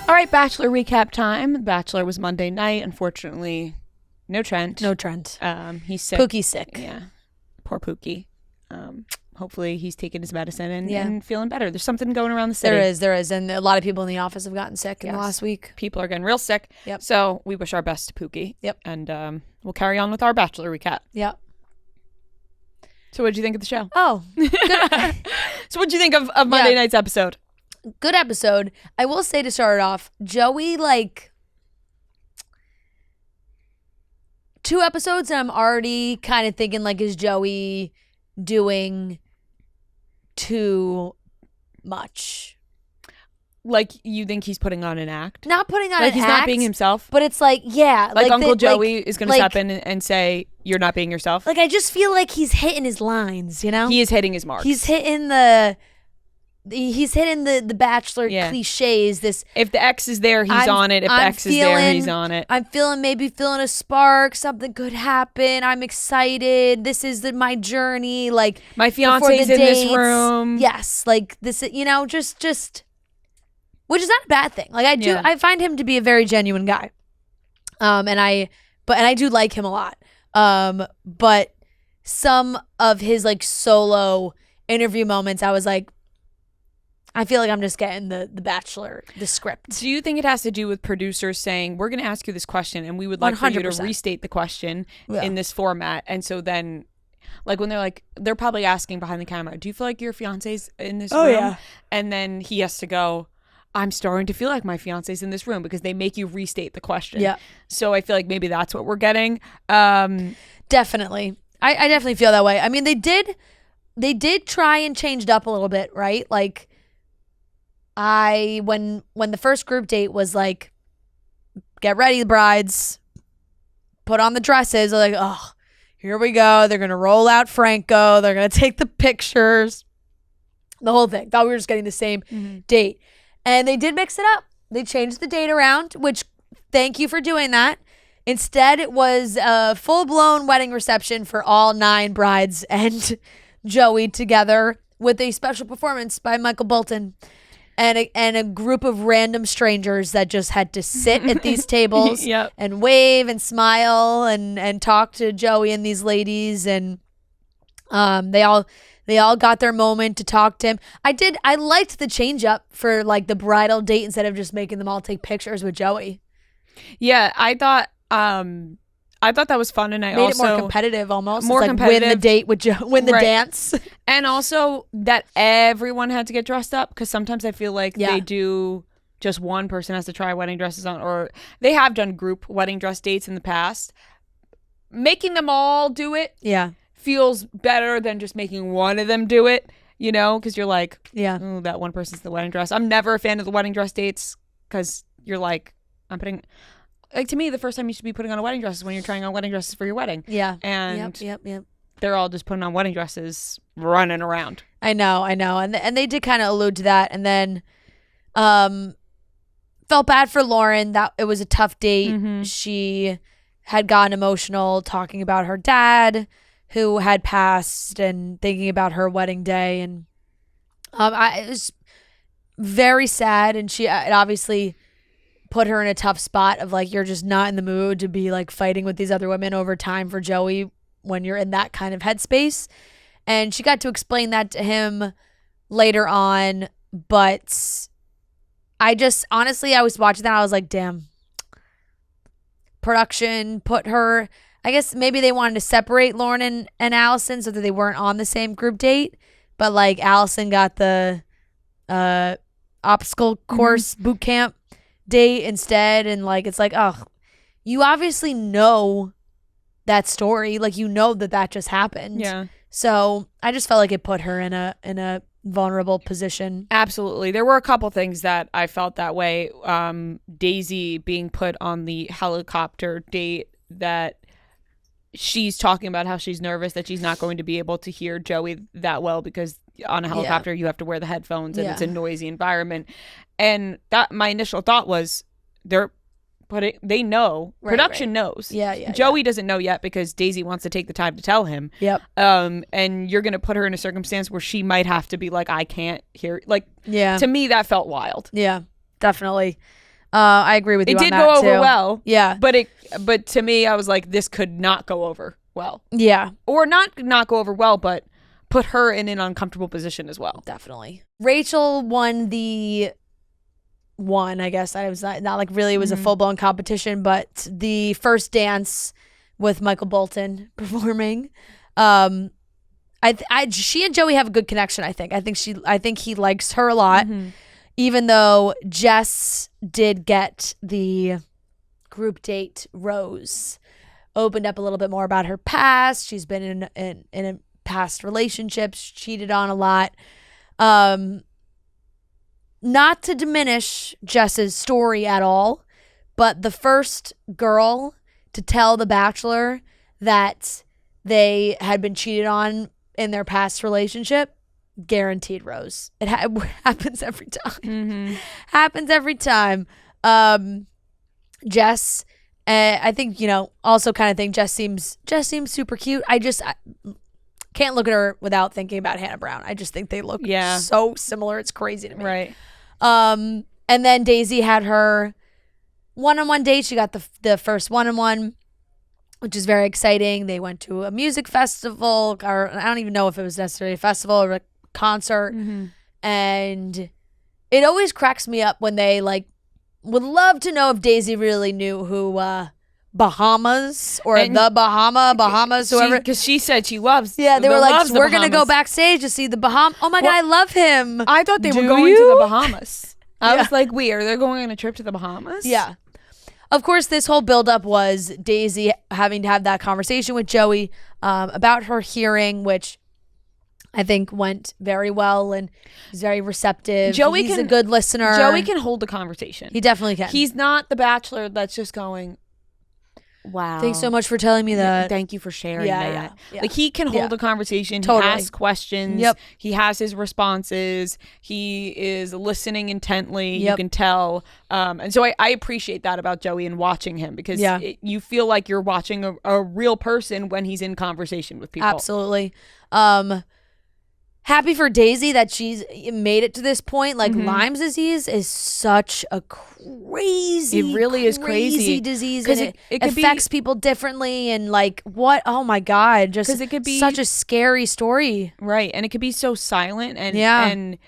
All right, Bachelor recap time. Bachelor was Monday night. Unfortunately, no Trent. He's sick. Pookie's sick. Yeah. Poor Pookie. Hopefully he's taking his medicine and feeling better. There's something going around the city. There is. And a lot of people in the office have gotten sick in the last week. People are getting real sick. Yep. So we wish our best to Pookie. Yep. And we'll carry on with our Bachelor recap. Yep. So what did you think of the show? Oh, good. So what did you think of Monday night's episode? Good episode. I will say to start it off, Joey, 2 episodes and I'm already kind of thinking is Joey doing too much? You think he's putting on an act? Not putting on an act. He's not being himself? But it's Uncle Joey is going to step in and say, you're not being yourself? I just feel like he's hitting his lines, you know? He is hitting his marks. He's hitting the Bachelor cliches. If the X is there, he's on it. If the X is there, he's on it. I'm feeling a spark. Something could happen. I'm excited. This is my journey. My fiance's in this room. Yes, this. Just, which is not a bad thing. I find him to be a very genuine guy. And I do like him a lot. But some of his solo interview moments, I was like, I feel like I'm just getting the Bachelor, the script. Do you think it has to do with producers saying, we're going to ask you this question and we would like 100%. For you to restate the question in this format? And so then, when they're probably asking behind the camera, do you feel like your fiance's in this room? Yeah. And then he has to go, I'm starting to feel like my fiance's in this room, because they make you restate the question. Yeah. So I feel like maybe that's what we're getting. Definitely. I definitely feel that way. I mean, they did try and change it up a little bit, right? When the first group date was get ready, brides, put on the dresses, they're oh, here we go. They're going to roll out Franco. They're going to take the pictures. The whole thing. Thought we were just getting the same date. And they did mix it up. They changed the date around, which thank you for doing that. Instead, it was a full-blown wedding reception for all 9 brides and Joey together, with a special performance by Michael Bolton and a group of random strangers that just had to sit at these tables and wave and smile and talk to Joey and these ladies, and they all got their moment to talk to him. I liked the change up for the bridal date, instead of just making them all take pictures with Joey. Yeah, I thought that was fun, and I made also it more competitive, almost more competitive. Win the date with win the dance, and also that everyone had to get dressed up, because sometimes I feel like they do just one person has to try wedding dresses on, or they have done group wedding dress dates in the past. Making them all do it, feels better than just making one of them do it. Because you're ooh, that one person's the wedding dress. I'm never a fan of the wedding dress dates, because you're I'm putting. To me, the first time you should be putting on a wedding dress is when you're trying on wedding dresses for your wedding. Yeah. And yep. They're all just putting on wedding dresses, running around. I know. And they did kind of allude to that. And then felt bad for Lauren, that it was a tough date. Mm-hmm. She had gotten emotional talking about her dad, who had passed, and thinking about her wedding day. And it was very sad. And it obviously put her in a tough spot of you're just not in the mood to be fighting with these other women over time for Joey when you're in that kind of headspace. And she got to explain that to him later on, but I was watching that, I was like, damn. Production put her, I guess maybe they wanted to separate Lauren and Allison so that they weren't on the same group date, but Allison got the obstacle course boot camp date instead, and it's oh, you obviously know that story, that just happened. Yeah. So I just felt like it put her in a vulnerable position. Absolutely. There were a couple things that I felt that way. Daisy being put on the helicopter date, that she's talking about how she's nervous that she's not going to be able to hear Joey that well, because on a helicopter you have to wear the headphones and it's a noisy environment. And that my initial thought was they know. Production knows. Yeah. Joey doesn't know yet, because Daisy wants to take the time to tell him. Yep. And you're going to put her in a circumstance where she might have to be I can't hear. To me, that felt wild. Yeah, definitely. I agree with you It on did that go over too. well. Yeah. But to me, I was like, this could not go over well. Yeah. Or not go over well, but put her in an uncomfortable position as well. Definitely. Rachel won I guess. I was not like really it was a full-blown competition, but the first dance with Michael Bolton performing. She and Joey have a good connection, I think. I think he likes her a lot. Even though Jess did get the group date rose, opened up a little bit more about her past. She's been in a past relationships, cheated on a lot. Not to diminish Jess's story at all, but the first girl to tell the Bachelor that they had been cheated on in their past relationship, guaranteed rose. It happens every time. Happens every time. Jess, I think, also kind of think Jess seems super cute. I can't look at her without thinking about Hannah Brown. I just think they look so similar. It's crazy to me. Right. And then Daisy had her one-on-one date. She got the first one-on-one, which is very exciting. They went to a music festival, or I don't even know if it was necessarily a festival or a concert. And it always cracks me up when they would love to know if Daisy really knew who Bahamas or the Bahamas, whoever. Because she said she loves. Yeah, they were like, we're going to go Bahamas. backstage to see the Bahamas. Oh my God, I love him. I thought they were going to the Bahamas. I was like, wait, are they going on a trip to the Bahamas? Yeah. Of course, this whole buildup was Daisy having to have that conversation with Joey about her hearing, which I think went very well and he's very receptive. He's a good listener. Joey can hold a conversation. He definitely can. He's not the Bachelor that's just going, wow. Thanks so much for telling me that. Thank you for sharing that. Yeah. Like, he can hold a conversation. Totally. He asks questions. Yep. He has his responses. He is listening intently. Yep. You can tell. And so I appreciate that about Joey and watching him, because you feel like you're watching a real person when he's in conversation with people. Absolutely. Happy for Daisy that she's made it to this point. Like, Lyme's disease is such a crazy, it really is crazy disease, 'cause and it could affects people differently. And oh my God, just 'cause it could be such a scary story. Right. And it could be so silent and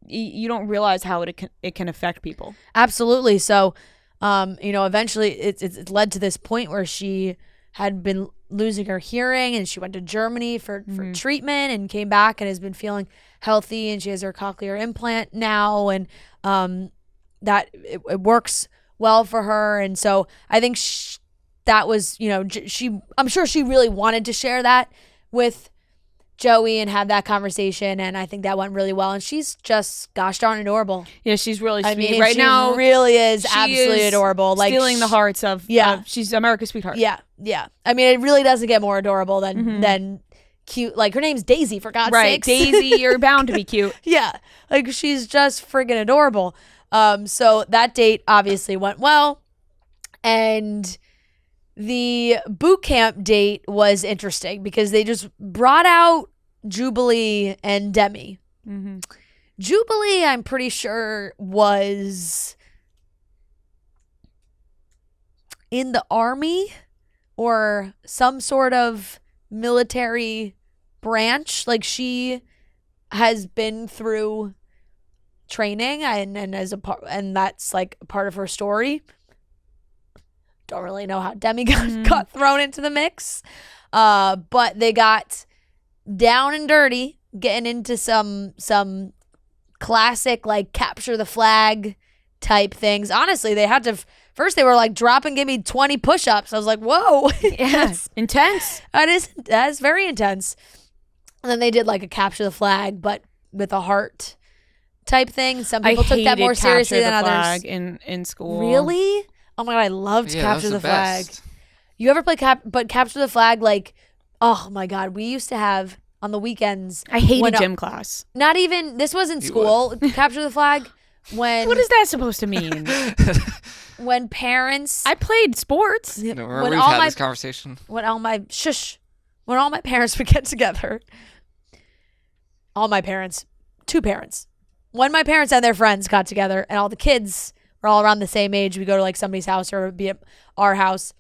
you don't realize how it can affect people. Absolutely. So, eventually it's led to this point where she had been losing her hearing, and she went to Germany for treatment and came back and has been feeling healthy, and she has her cochlear implant now, and that it works well for her. And so I think that was, I'm sure she really wanted to share that with Joey and have that conversation, and I think that went really well. And she's just gosh darn adorable. Yeah, she's really sweet. I mean, right now, really is absolutely adorable. Like, stealing the hearts of she's America's sweetheart. Yeah. I mean, it really doesn't get more adorable than cute. Like, her name's Daisy, for God's sakes. Daisy, you're bound to be cute. Yeah, like, she's just friggin' adorable. So that date obviously went well, and the boot camp date was interesting because they just brought out Jubilee and Demi. Jubilee, I'm pretty sure, was in the army or some sort of military branch. Like, she has been through training and as a part, and that's like part of her story. Don't really know how Demi got thrown into the mix. But they got down and dirty, getting into some classic, like, capture the flag type things. Honestly, they had to first they were like, drop and give me 20 push-ups. I was like, whoa. Yes. Intense. That is very intense. And then they did like a capture the flag, but with a heart type thing. Some people took that more seriously than others. In school. Really? Oh my God, I loved capture the flag. You ever play capture the flag? Like, oh my God, we used to have on the weekends. I hated gym class. Not even, this was in school. Capture the flag. What is that supposed to mean? When parents. I played sports. We've had this conversation. When all my parents would get together. All my parents. Two parents. When my parents and their friends got together and all the kids We're all around the same age. We go to like somebody's house or be at our house.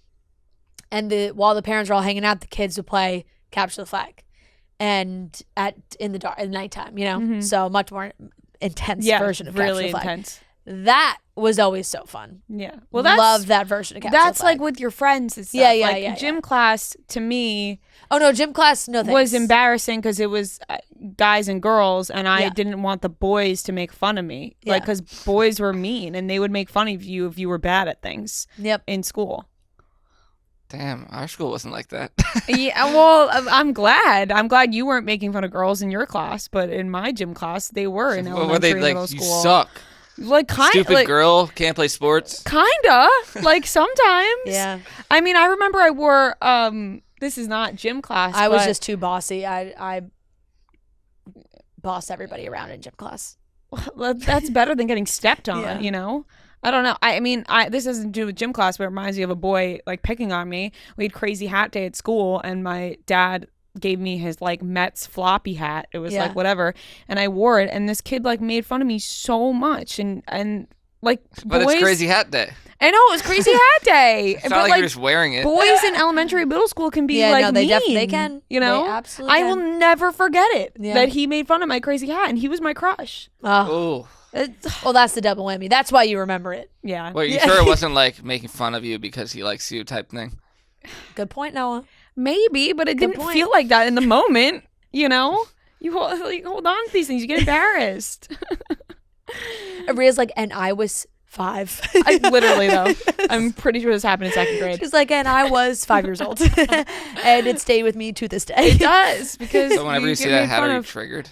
And while the parents are all hanging out, the kids would play capture the flag. And in the dark, in nighttime, you know? Mm-hmm. So much more intense version of really capture the flag. intense. That was always so fun. Yeah. Well, love that version of capture the flag. That's like with your friends and stuff. Yeah, gym class to me. Oh no, gym class, no thanks. Was embarrassing because it was guys and girls, and I didn't want the boys to make fun of me. Like, because boys were mean, and they would make fun of you if you were bad at things. Yep. In school. Damn, our school wasn't like that. Yeah, well, I'm glad. I'm glad you weren't making fun of girls in your class, but in my gym class, they were in elementary and middle school. You suck. Like, stupid girl, can't play sports. Kinda. Like, sometimes. Yeah. I mean, I remember I wore, this is not gym class. I was just too bossy. I bossed everybody around in gym class. Well, that's better than getting stepped on, you know? I don't know. I mean, this doesn't do with gym class, but it reminds me of a boy like picking on me. We had crazy hat day at school, and my dad gave me his like Mets floppy hat. It was like whatever, and I wore it. And this kid like made fun of me so much, and like. But boys, it's crazy hat day. I know, it was crazy hat day. It's not but like like you're just wearing it. Boys in elementary, middle school can be like they mean. They can. You know, they absolutely I can. will never forget it that Yeah. he made fun of my crazy hat, and he was my crush. Oh. Well, that's the double whammy. That's why you remember it. Yeah. Well, you sure it wasn't like making fun of you because he likes you type thing? Good point, Noah. Maybe, but it didn't feel like that in the moment. You know, you hold on to these things. You get embarrassed. Aria's like, and I was 5. Literally though, I'm pretty sure this happened in 2nd grade. She's like, and I was 5 years old, and it stayed with me to this day. It does, because So whenever you see that hat, are you triggered?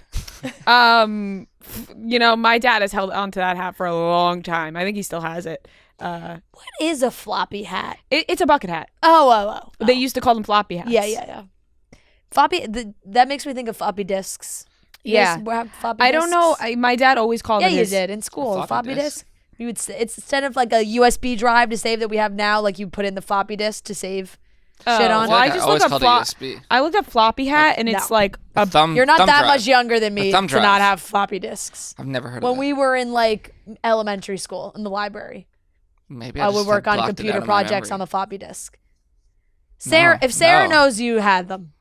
You know, my dad has held onto that hat for a long time. I think he still has it. What is a floppy hat? It's a bucket hat. Oh. They used to call them floppy hats. Yeah. Floppy. That makes me think of floppy disks. You guys have floppy I don't know. disks? My dad always called it. Yeah, you did in school. floppy Floppy disk. disk. You would. It's instead of like a USB drive to save that we have now. Like you put in the floppy disk to save shit on. Well, I I just always looked up called it USB. I looked up floppy hat, and it's like a thumb. You're not thumb that drive. much younger than me to thumb drive. not have floppy disks. I've never heard of When that. we were in like elementary school in the library, Maybe I would just work had on blocked it computer out of my projects on memory. the floppy disk. Sarah, if Sarah no. knows you had them,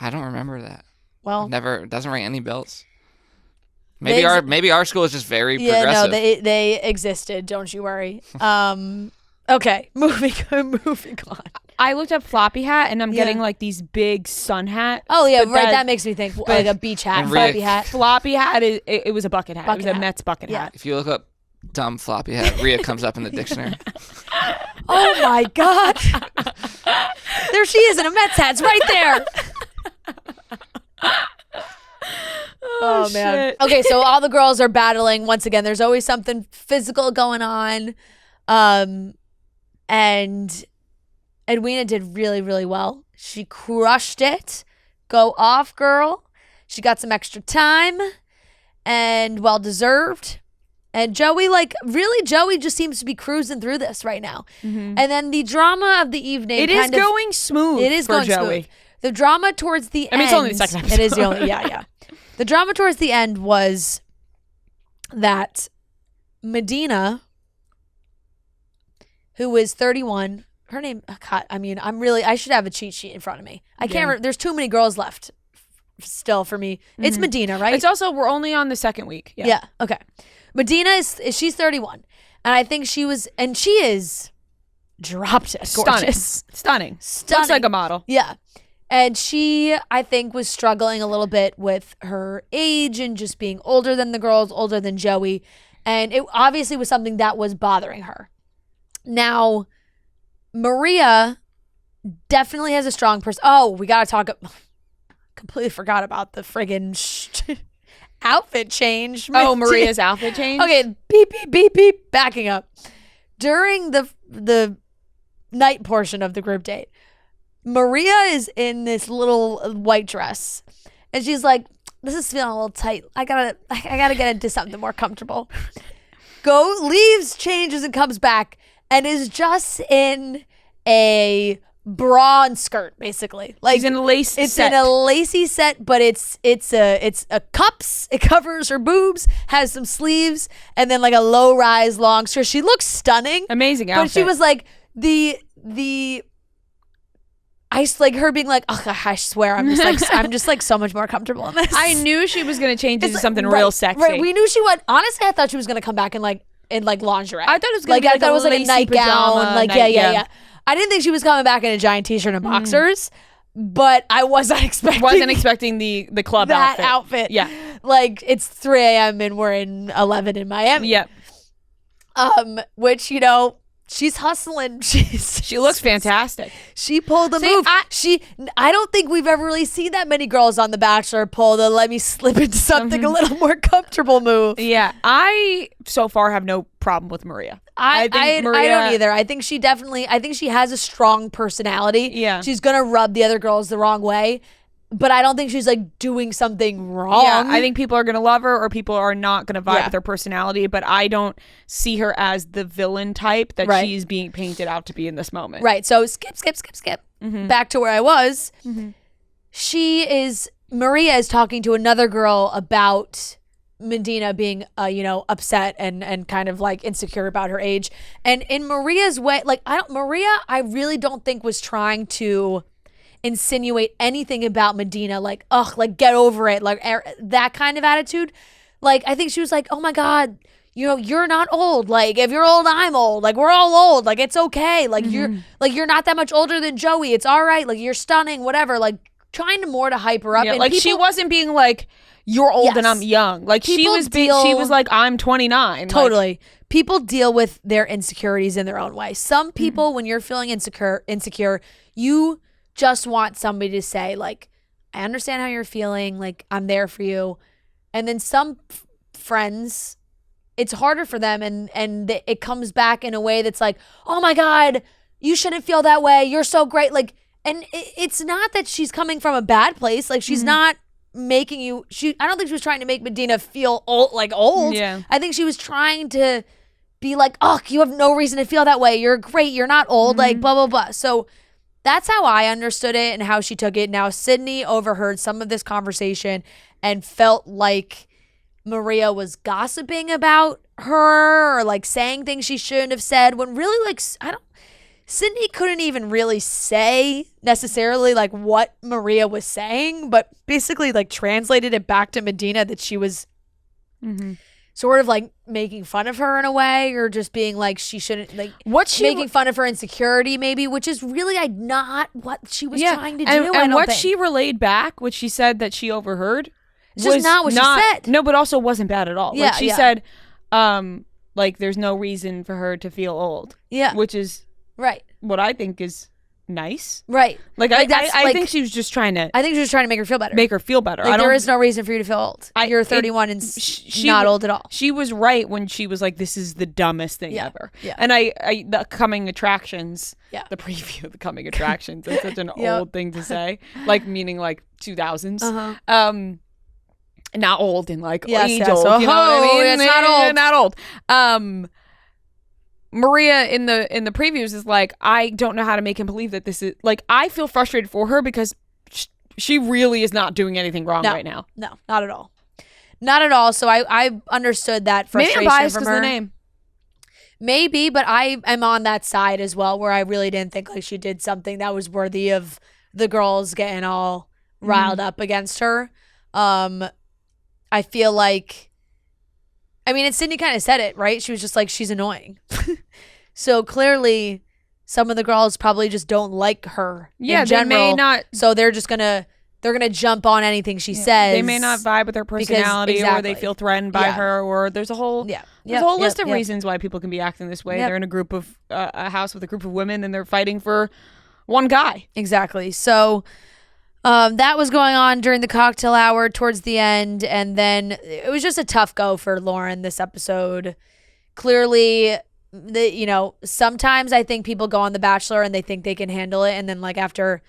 I don't remember that. well, Never. It doesn't ring any bells. They Maybe our school is just very yeah, progressive. no, they existed. Don't you worry. Okay, moving on. I looked up floppy hat, and I'm getting like these big sun hat. Oh yeah, But right. That makes me think like a beach hat, And floppy Rick- hat. Floppy hat. It was a bucket hat. Bucket it was a hat. Mets bucket Yeah. hat. If you look up dumb floppy hat, Rhea comes up in the dictionary. Oh my god, there she is in a Mets hat. It's right there. Oh man. shit. Okay, so all the girls are battling once again. There's always something physical going on. And Edwina did really, really well. She crushed it. Go off, girl. She got some extra time and well deserved. And Joey just seems to be cruising through this right now. Mm-hmm. And then the drama of the evening It is going smooth. It is for going Joey. smooth. The drama towards the end. I mean, it's only the second episode. It is the only, yeah. The drama towards the end was that Medina, who was 31, her name, God, I mean, I should have a cheat sheet in front of me. I can't remember. There's too many girls left still for me. It's Medina, right? It's also, we're only on the 2nd week. Yeah. Okay. Medina she's 31. And I think she is drop dead gorgeous. Stunning. Looks like a model. Yeah. And she, I think, was struggling a little bit with her age and just being older than the girls, older than Joey. And it obviously was something that was bothering her. Now, Maria definitely has a strong person. Oh, we got to talk. Completely forgot about the friggin' outfit change. Oh, Maria's outfit change? Okay, beep, beep, beep, beep. Backing up. During the night portion of the group date, Maria is in this little white dress, and she's like, "This is feeling a little tight. I gotta get into something more comfortable." Leaves, changes, and comes back, and is just in a bra and skirt, basically. Like She's in a lace it's set. in a lacy set, but it's a cups. It covers her boobs, has some sleeves, and then like a low rise long skirt. She looks stunning. Amazing outfit. But she was like the like her being like, oh, I swear I'm just like so much more comfortable in this. I knew she was going to change into It's something right, real sexy. Right. We knew she would. Honestly, I thought she was going to come back in lingerie. I thought it was going to be I thought it was like a lacy nightgown. pajama, Like yeah. I didn't think she was coming back in a giant t-shirt and boxers, but I wasn't expecting. Wasn't expecting the club that outfit. Yeah. Like it's 3 a.m. and we're in 11 in Miami. Yep. Which she's hustling. She looks fantastic. She pulled the See, move. I don't think we've ever really seen that many girls on The Bachelor pull the let me slip into something a little more comfortable move. Yeah. I so far have no problem with Maria. I think Maria, I don't either. I think she has a strong personality. Yeah. She's gonna rub the other girls the wrong way, but I don't think she's like doing something wrong. Yeah, I think people are going to love her or people are not going to vibe Yeah. with her personality, but I don't see her as the villain type that Right. she's being painted out to be in this moment. Right. So skip. Mm-hmm. Back to where I was. Mm-hmm. Maria is talking to another girl about Medina being, upset and kind of like insecure about her age. And in Maria's way, I really don't think was trying to insinuate anything about Medina, like, ugh, like get over it, like that kind of attitude. Like, I think she was like, oh my God, you're not old. Like, if you're old, I'm old. Like, we're all old. Like, it's okay. Like, you're not that much older than Joey. It's all right. Like, you're stunning, whatever. Like, trying to hype her up. Yeah, and like she wasn't being like, you're old and I'm young. Like she was like, I'm 29. Totally. People deal with their insecurities in their own way. Some people, when you're feeling insecure, you just want somebody to say, like, I understand how you're feeling. Like, I'm there for you. And then some friends, it's harder for them, and it comes back in a way that's like, oh my God, you shouldn't feel that way. You're so great. Like, and it's not that she's coming from a bad place. Like, she's not making you. I don't think she was trying to make Medina feel old. Yeah. I think she was trying to be like, oh, you have no reason to feel that way. You're great. You're not old. Like, blah blah blah. So that's how I understood it and how she took it. Now, Sydney overheard some of this conversation and felt like Maria was gossiping about her or like saying things she shouldn't have said, when really, like, Sydney couldn't even really say necessarily like what Maria was saying, but basically like translated it back to Medina that she was sort of like making fun of her in a way, or just being like she shouldn't, like making fun of her insecurity maybe, which is really not what she was trying to do. And what she relayed back, what she said that she overheard, it's just not what she said. No, but also wasn't bad at all. Yeah, like she said, like there's no reason for her to feel old. Yeah. Which is right. What I think is nice. Right. Like I think she was just trying to. I think she was trying to make her feel better. Make her feel better. Like, there is no reason for you to feel old. You're 31 and not old at all. She was right when she was like, "This is the dumbest thing ever." Yeah. And the coming attractions. Yeah. The preview of the coming attractions. That's such an old thing to say. Like meaning like 2000s. Not old in like age old. So, you know what I mean? It's not old. Not old. Maria in the previews is like, I don't know how to make him believe that this is like, I feel frustrated for her because she really is not doing anything wrong right now. No, not at all. Not at all. So I understood that frustration. Maybe I'm biased from because her. of the name. Maybe, but I am on that side as well, where I really didn't think like she did something that was worthy of the girls getting all riled up against her. I feel like, I mean, and Sydney kind of said it, right? She was just like, she's annoying. So clearly some of the girls probably just don't like her in general. They may not. So they're gonna jump on anything she says. They may not vibe with her personality, or they feel threatened by her, or there's a whole list of reasons why people can be acting this way. They're in a house with a group of women, and they're fighting for one guy. Exactly. So that was going on during the cocktail hour towards the end, and then it was just a tough go for Lauren this episode. Clearly, sometimes I think people go on The Bachelor and they think they can handle it, and then like after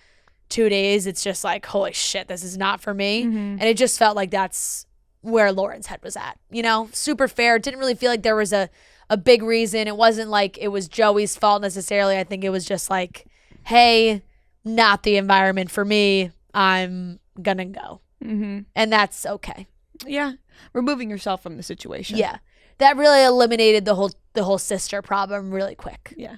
2 days, it's just like, holy shit, this is not for me. And it just felt like that's where Lauren's head was at. Super fair. Didn't really feel like there was a big reason. It wasn't like it was Joey's fault necessarily. I think it was just like, hey, not the environment for me, I'm gonna go. Mm-hmm. And that's okay. Yeah. Removing yourself from the situation. Yeah. That really eliminated the whole sister problem really quick. Yeah.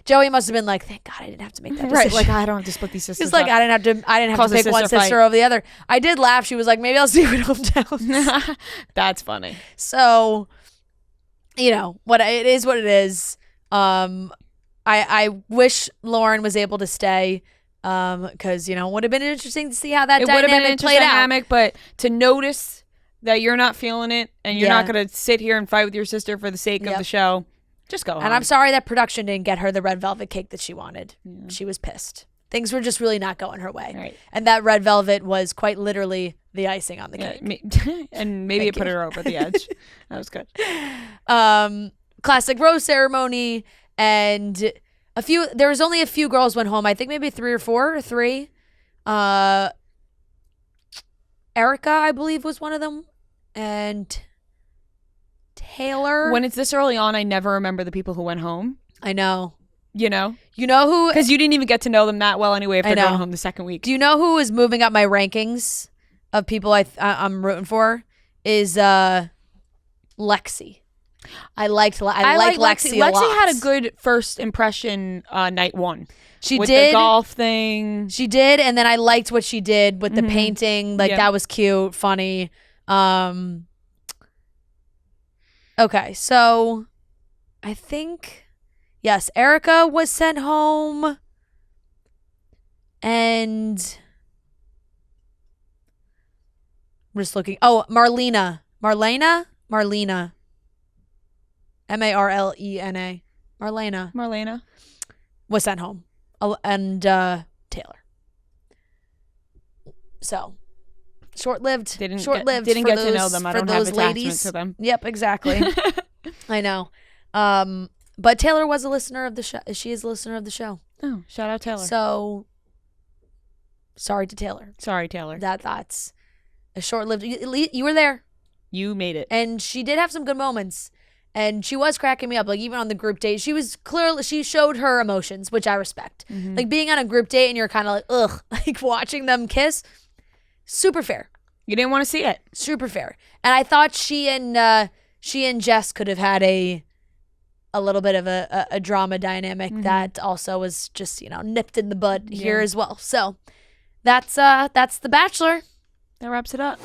Joey must have been like, thank God I didn't have to make that decision. Right. Like, I don't have to split these sisters. He's like, up. I didn't have Cause to a pick one sister sister fight. over the other. I did laugh. She was like, maybe I'll see you at hometown. That's funny. So, what it is what it is. I wish Lauren was able to stay. Because it would have been interesting to see how that It would have been an dynamic played interesting out. dynamic, but to notice that you're not feeling it and you're Yeah. not going to sit here and fight with your sister for the sake of the show, just go home. And I'm sorry that production didn't get her the red velvet cake that she wanted. Yeah. She was pissed. Things were just really not going her way. Right. And that red velvet was quite literally the icing on the cake. And maybe it put her over the edge. That was good. Classic rose ceremony, and there was only a few girls went home. I think maybe 3 or 4 or 3. Erica, I believe, was one of them. And Taylor. When it's this early on, I never remember the people who went home. I know. You know? You know who? Because you didn't even get to know them that well anyway if they're going home the second week. Do you know who is moving up my rankings of people I'm rooting for? Is Lexi. I like Lexi a lot. Lexi had a good first impression night 1. She with did the golf thing. She did, and then I liked what she did with the painting. Like that was cute, funny. Okay, so I think yes, Erica was sent home, and I'm just looking. Oh, Marlena, Marlena, Marlena, Marlena. was sent home, and Taylor. So short-lived. Didn't for get to know those- them. I for don't have those attachment ladies. to them. Yep, exactly. I know. But Taylor was a listener of the show. She is a listener of the show. Oh, shout out Taylor. So sorry to Taylor. Sorry, Taylor. That's a short-lived. You were there, You made it. and she did have some good moments. And she was cracking me up. Like, even on the group date, she showed her emotions, which I respect. Like, being on a group date and you're kind of like, ugh, like watching them kiss, super fair. You didn't want to see it. Super fair. And I thought she and Jess could have had a little bit of a drama dynamic that also was just, nipped in the bud here as well. So that's The Bachelor. That wraps it up.